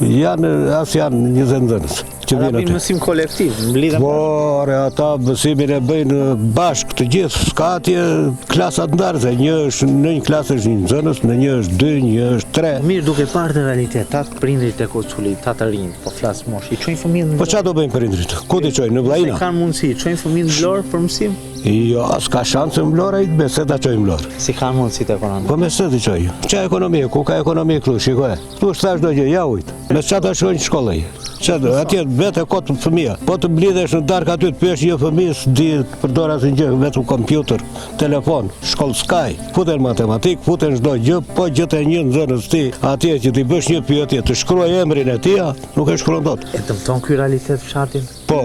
janë 20 nxënës. Ata bëjnë mësim kolektiv, mblidhen. Po, ata mësimin e bëjnë bashkë të gjithë, s'ka atje klasat ndarëse, një është në një klasë është një nxënës, në një është 2, një është 3. Mirë, duke parë të realitet, ta prindrit e Koculit, ta të rinj, po flas mosh, i çojnë fëmijët në. Po çfarë do bëjnë prindrit? Ku ti çojnë në Vllajina? Se kanë mundësi, çojnë fëmijët në Vlorë për mësim? Jo, s'ka shanse në Vlorë, me se ta çojnë në Vlorë. Si kanë mundësitë ekonomike? Po me se ti çojnë. Ç'a ekonomi, ku ka ekonomi këtu, shikoj. Ktu thash do gjë, ja ujt. Me ç'a ta shkojnë në shkollë. Çfarë, atje vetë kot fëmia. Po të mblidhesh në darkë aty të pyesh një fëmijë, di të përdor asnjë gjë, vetëm kompjuter, telefon, shkollë skaj, futen matematik, futen çdo gjë, po gjetë një nxënës ti, atje që ti bësh një pyetje, të shkruaj emrin e tij, nuk e shkruan dot. E dëmton ky realitet fshatin? Po,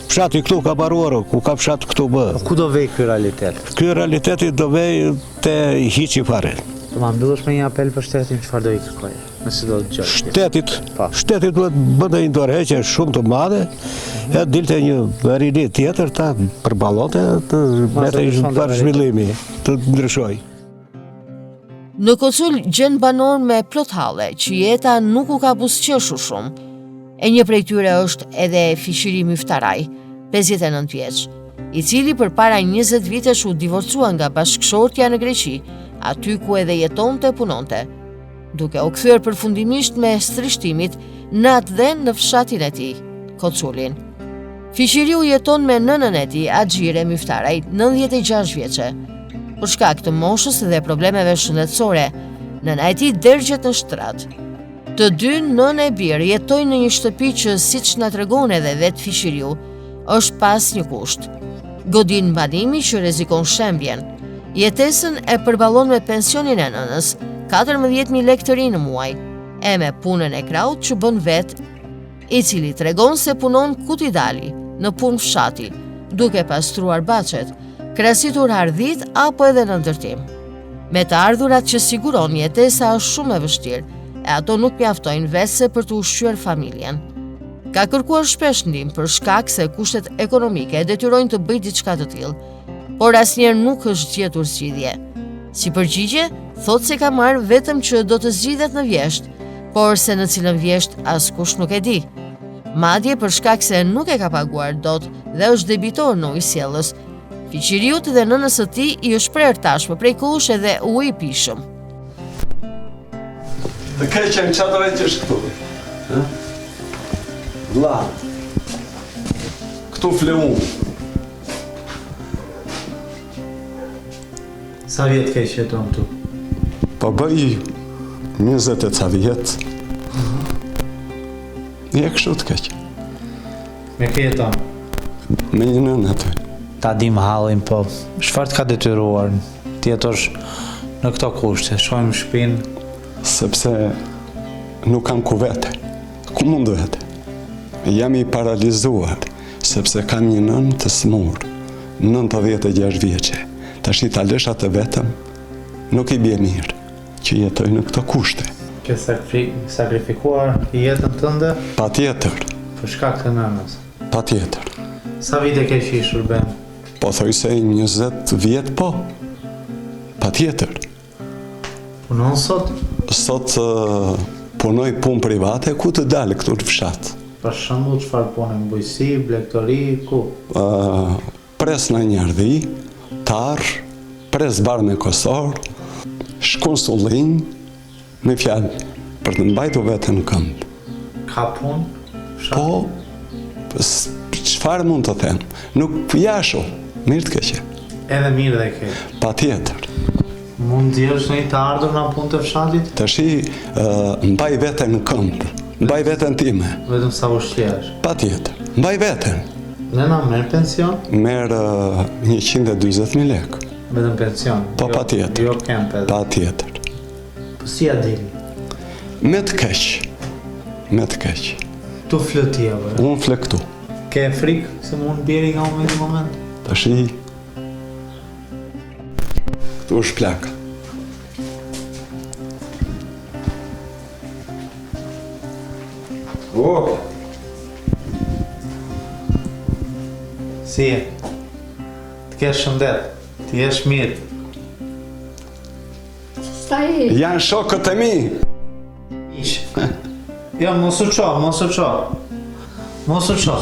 fshati këtu ka baruar, ku ka fshat këtu bë. Ku do vej ky realitet? Ky realiteti do vej te hiçi fare. Do ma mbyllosh me një apel për shtetin, çfarë do i kërkoje? Nëse do të dëgjoj. Shteti duhet bënte një dorëheqje shumë të madhe, e dilte një rini tjetër ta përballonte të metej për zhvillimi, të ndryshoj. Në Kocul gjen banor me plot halle, që jeta nuk u ka buzëqeshur shumë. E një prej tyre është edhe Fiqiri Myftaraj, 59 vjeç, i cili përpara 20 vitesh u divorcua nga bashkëshortja në Greqi, aty ku edhe jetonte e punonte, duke u kthyer përfundimisht me strishtimit në atë dhe në fshatin e tij, Koculin. Fiqiriu jeton me nënën e tij, Axhire Myftaraj, 96 vjeçe. Për shkak të moshës dhe problemeve shëndetësore, nëna e tij dërgjet në shtrat. Të dy nënë e birë jetojnë në një shtëpi që, siç na tregon edhe vetë Fiqiriu, është pas një kusht. Godin banimi që rrezikon shembjen. Jetesën e përballon me pensionin e nënës, 14.000 lekë të ri në muaj, e me punën e kraut që bën vet, i cili tregon se punon ku t'i dali, në punë fshati, duke pastruar baçet, krahasitur ardhit apo edhe në ndërtim. Me të ardhurat që siguron, jetesa është shumë e vështirë, e ato nuk mjaftojnë vetëse për të ushqyer familjen. Ka kërkuar shpesh ndihmë për shkak se kushtet ekonomike e detyrojnë të bëjë diçka të tillë, por asnjëherë nuk është gjetur zgjidhje. Si përgjigje, thotë se ka marrë vetëm që do të zgjidhet në vjesht, por se në cilën vjesht askush nuk e di. Madje për shkak se nuk e ka paguar dot dhe është debitor në ujësjellës, fiqiriut dhe nënës së tij i është prerë tashmë prej kohësh edhe ujë i pishëm. Të keqen që do vetë është këtu. Vlla. Këtu fleu. Sa vjet ke që jeton këtu? Po bëj 20 e ca vjet. Je kështu të keq. Me ke jeton? Me një nënë aty. Ta dim hallin, po çfarë të ka detyruar ti jetosh në këto kushte? Shohim shtëpinë. Sepse nuk kam ku vete. Ku mund vete? Jam i paralizuar, sepse kam një nënë të smur, 96 vjeçe. Tash i ta lësh atë vetëm, nuk i bie mirë që jetoj në këto kushte. Ke sakrifikuar jetën tënde? Patjetër. Për shkak të nënës? Patjetër. Sa vite ke qenë i shërben? Po thoj se 20 vjet po. Patjetër. Punon sot? Sot punoj punë private ku të dalë këtu në fshat. Për shembull, çfarë pune? Bujqësi, blegtori, ku? Pres në një ardhi, tar, pres barë në Kosor, shkonsullin, me fjalë, për të mbajtur veten në këmbë. Ka punë? Po, çfarë mund të them? Nuk jasho, mirë të keqe. Edhe mirë dhe ke. Patjetër. Mund të jesh në të ardhur në punë të fshatit? Tashi mbaj veten në këmbë, mbaj veten time. Vetëm sa ushqesh? Patjetër, mbaj veten. Nëna merr pension? Merr 140.000 lekë. Vetëm pension? Po patjetër. Jo kempe. Patjetër. Po si a deli? Me të keq. Me të keq. Tu flëti apo? Unë flë këtu. Ke frikë se mund bjeri nga moment në moment? Tashi këtu është plaka. Si e? Të kesh shëndet, të jesh mirë. Janë shokët e mi. Ishë. Jo, mos u qo, mos u qo. Mos u qo.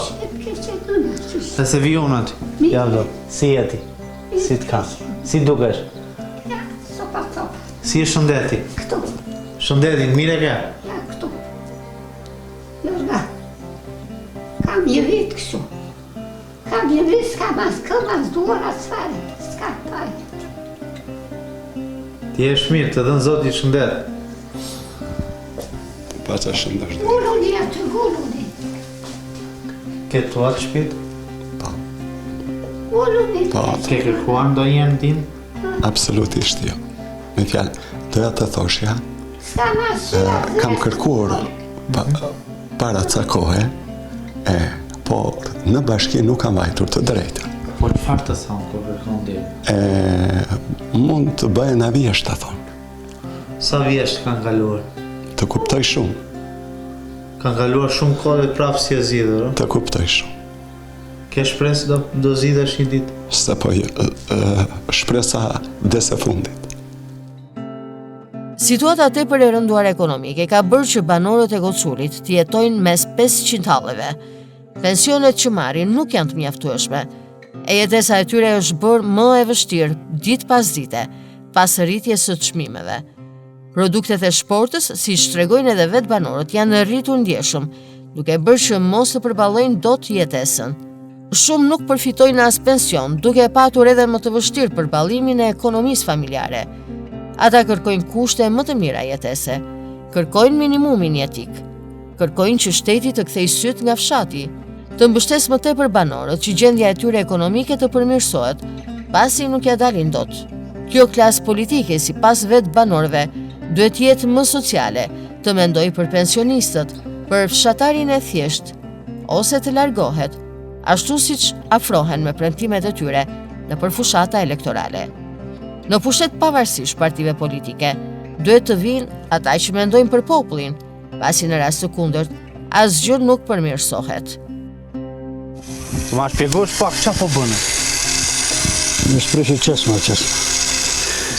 Dhe se vi unë aty. Ja, do. Si jeti? Si të ka? Si dukesh? Si e shëndeti? Këtu. Shëndetin, mire ke? Ja, këtu. Jo, nga. Kam një vit kështu. Kam një vit, s'kam as këmë, as duar, as fare. S'ka pare. Ti jesh mirë, të dhënë Zoti shëndet. Pa që shëndet. Gulluni aty, gulluni. Ke tu atë shpit? Pa. Gulluni. Ke kërkuar ndonjëherë din? Absolutisht jo. Me fjalë, doja të thoshja, S'kam as shëndet. kam kërkuar para ca kohe, por në bashki nuk kam vajtur të drejtën. Po çfarë të thonë kur kërkon deri? Mund të bëhen a vjesht, ta thonë. Sa vjesht kanë kaluar? Të kuptoj shumë. Kanë kaluar shumë kohë dhe prapë si e zgjidhur, Të kuptoj shumë. Ke shpresë do zgjidhesh një ditë? Se po shpresa dese fundit. Situata tepër e rënduar ekonomike ka bërë që banorët e Kocullit të jetojnë mes 500 halleve. Pensionet që marrin nuk janë të mjaftueshme. E jetesa e tyre është bërë më e vështirë ditë pas dite, pas rritjes së çmimeve. Produktet e shportës, siç tregojnë edhe vetë banorët, janë rritur ndjeshëm, duke bërë që mos të përballojnë dot jetesën. Shumë nuk përfitojnë as pension, duke patur edhe më të vështirë përballimin e ekonomisë familjare. Ata kërkojnë kushte më të mira jetese, kërkojnë minimumin jetik, kërkojnë që shteti të kthejë syt nga fshati, të mbështesë më tepër banorët që gjendja e tyre ekonomike të përmirësohet, pasi nuk ja dalin dot. Kjo klasë politike, sipas vetë banorëve, duhet jetë më sociale, të mendoj për pensionistët, për fshatarin e thjesht, ose të largohet, ashtu siç afrohen me premtimet e tyre në përfushata elektorale. Në pushtet pavarësisht partive politike, duhet të vinë ata që mendojnë për popullin, pasi në rast të kundërt, asgjë nuk përmirësohet. Të ma shpjegosh pak qa po bënë? Në shpreshë qesë.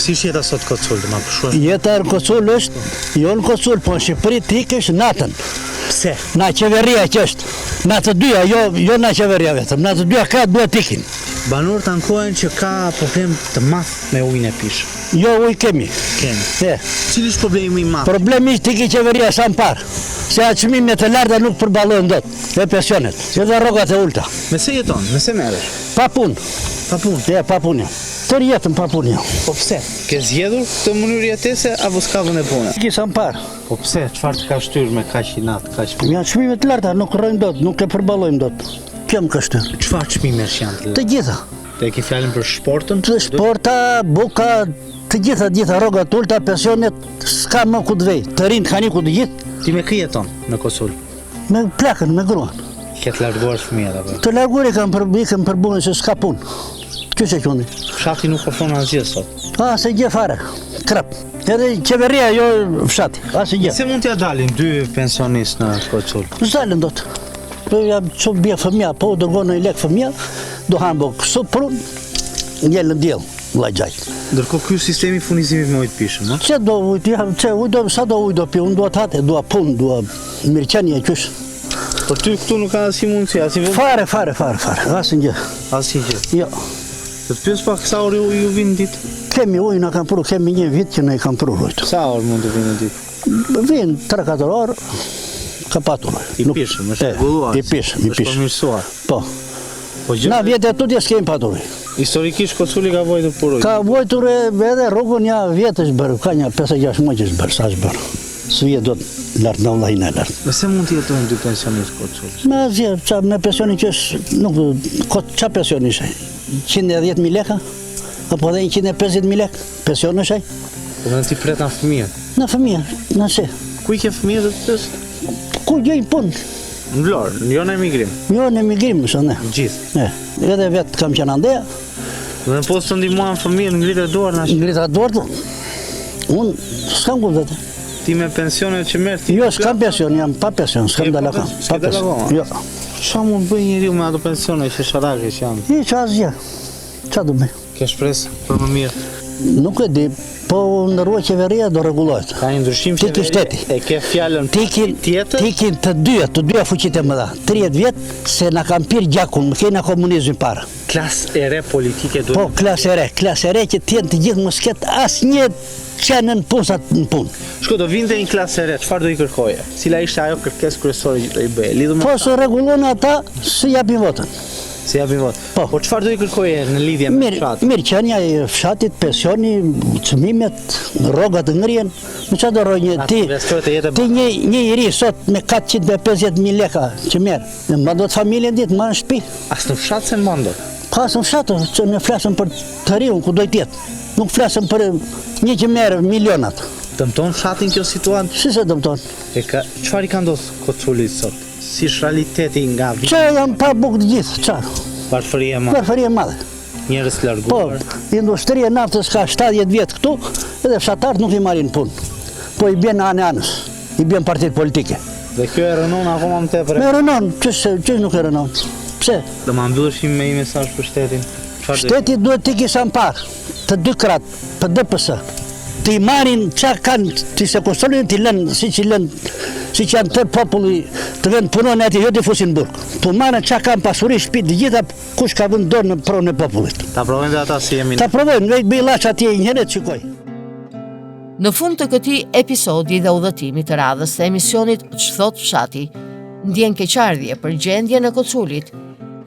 Si jeta sot Kocull, të ma përshuar? Jeta në Kocull është, jo në Kocull, po në Shqipëri t'ikesh natën. Pse? Na qeveria që është, na të dyja, jo na qeveria vetëm, na të dyja ka duhet t'ikin. Banorët ankohen që ka problem të madh me ujin e pishë. Jo, ujë kemi. Cili është problemi i madh? Problemi është t'iki qeveria sa më parë, se çmimet e larta nuk përballojnë dot, dhe pensionet, edhe rrogat e ulta. Me se jeton, me se merresh? Pa punë. Pa punë? Pa punë. Tërë jetën pa punë. Po pse? Ke zgjedhur këtë mënyrë jetese apo s'ka vend e punë? Ki sa më parë. Po pse? Çfarë të ka shtyr me kaq i natë, kaq? Janë çmimet të larta, nuk rrojnë dot, nuk e përballojmë dot. Kjo më ka shtyr. Çfarë çmimesh janë? Të gjitha. Te ke fjalën për sportën? Të sporta, buka, të gjitha rrogat ulta, pensionet, s'ka më ku të vej. Të rinë kanë ku të gjithë. Ti me kë jeton në Kocull? Me plakën, me gruan. Ke të larguar fëmijët apo? Të larguar ikëm për punën se s'ka punë. Kjo që qëndi. Fshati nuk ofron asgjë sot. Se gjë fare, krap. Edhe qeveria jo fshati, se gjë. Se mund t'ja dalin 2 pensionistë në Kocull? S'dalin dot. Po jam çu bie fëmia, po do gonë lek fëmia, do hambo këso prun, ngjelën diell, vllajgjaj. Ndërkohë ky sistemi furnizimit me ujë të pishëm, Çe do ujë, sa do ujë do pi, unë do të hate, do punë, do mirëqenie qysh. Po ty këtu nuk ka asnjë mundësi, asnjë vend? Fare, asnjë. Asnjë. Jo. Të pyes pak sa orë ju vin ditë? Kemi ujë na kanë pru, kemi një vit që na i kanë pru ujë. Sa orë mund të vinë ditë? Vin 3-4 orë. Ka patur. I pishëm, është rregulluar. I pishëm. Është përmirësuar. Po. Na vjetë tutje s'kemi patur. Historikisht Koculli ka vojtur për ujë. Ka vojtur edhe rrugën ja vjetë është bërë, ka një 5-6 muaj që është bërë, sa është bërë. S'vje do të lartë në vllajin e lartë. Nëse mund të jetojnë 2 pensionistë Koculli? Me asgjë, me pensionin që është, nuk, qa pensioni është? 110.000 leka? Apo edhe 150.000 lek? Pension është? Po në ti pret në fëmijët? Në fëmijët, në se. Ku i ke fëmijët të tës? Ku gjejnë punë? Në Vlorë, jo në emigrim? Jo në emigrim, është ne. Gjithë? Edhe vetë kam qenë andeja. Dhe në postë të ndihmuan fëmijët ngritë duar në ashtë? Ngritë duar të? Unë s'kam ku vetë. Ti me pensionet që merë? Jo, s'kam pension, jam pa pension, s'kam dalakam. Pa pension, jo. Qa mund bëj njeriu me ato pensione që sharake që janë? I që asgjë, qa du me? Ke shpresë për më mirë? Nuk e di, po ndërrua qeveria do regulohet. Ka një ndryshim qeveria? E ke fjallën tjetër? Tikin të dyja fuqit e mëdha, 30 vjetë se na kam pirë gjakun, më kena komunizmin para. Klasë e re politike duhet? Po, klasë e re që tjenë të gjithë më sket asë një qenë në punsat në punë. Shko, do vinte një klasë e re, çfarë do i kërkoje? Cila ishte ajo kërkesë kryesore që do i bëje? Po, se regulon ata, se japin votën. Se japin votën? Po çfarë do i kërkoje në lidhje me fshatin? Mirëqenia e fshatit, pensioni, çmimet, rrogat të ngrihen. Në çfarë do rroj ti një iri sot me 450.000 leka që merr. Në mandot familjen ditë, marrën shtëpi. As në fshat se në mandot? Pas në fshat, që ne flasëm për të riun ku do të jetë. Nuk flasëm për një që merr milionat. Dëmton fshatin kjo situatë? Si se dëmton? Çfarë i ka ndodhur Kocullit sot? Si është realiteti nga viti? Që janë pa bukë të gjithë, qarë? Varfëria e madhe? Varfëria e madhe. Njerëz të larguar? Po, industria e naftës ka 70 vjetë këtu, edhe fshatarët nuk i marrin punë. Po i bjen anës, i bjen partitë politike. Dhe kjo e rënon akoma më tepër? Me rënon, që nuk e rënon? Pse? Do ma mbyllesh me një mesazh për shtetin? Shteti duhet t'i kisa më parë, të 2 kratë, për ДПС. T'i marrin qa kanë, t'i sekonstrojnë, t'i lënë, si që janë tërë populli të vend punojnë ati, jo t'i fusin burg. T'u marrin qa kanë pasuri shtëpi të gjitha, kush ka vënë dorë në pronë e popullit. Ta provojnë dhe ata si jemi? Ta provojnë, nga i bëj laç atje një herë, qikoj. Në fund të këtij episodi dhe udhëtimit të radhës të emisionit Ç'thot Fshati, ndjen keqardhje për gjendjen e Kocullit,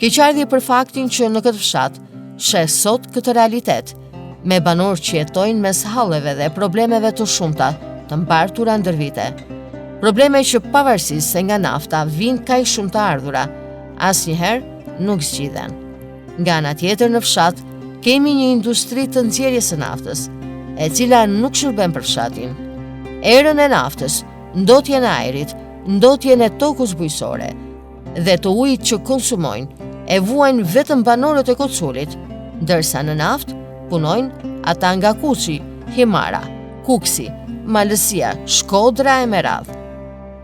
keqardhje për faktin që në këtë fshat shes sot këtë realitet, me banorë që jetojnë mes halleve dhe problemeve të shumta, të mbartura ndër vite. Probleme që pavarësisht se nga nafta vijnë kaq shumë të ardhura, asnjëherë nuk zgjidhen. Nga ana tjetër në fshat kemi një industri të nxjerrjes së naftës, e cila nuk shërben për fshatin. Erën e naftës, ndotjen e ajrit, ndotjen e tokës bujësore dhe të ujit që konsumojnë e vuajnë vetëm banorët e Koculit, ndërsa në naftë punojnë ata nga Kuçi, Himara, Kuksi, Malësia, Shkodra e Meradh.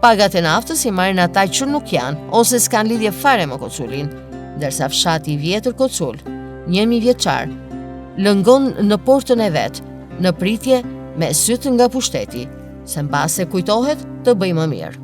Pagat e naftës i marrin ata që nuk janë ose s'kan lidhje fare me Koculin, ndërsa fshati i vjetër Kocul, 1000 vjeçar, lëngon në portën e vet, në pritje me sytë nga pushteti, se mbase kujtohet të bëjë më mirë.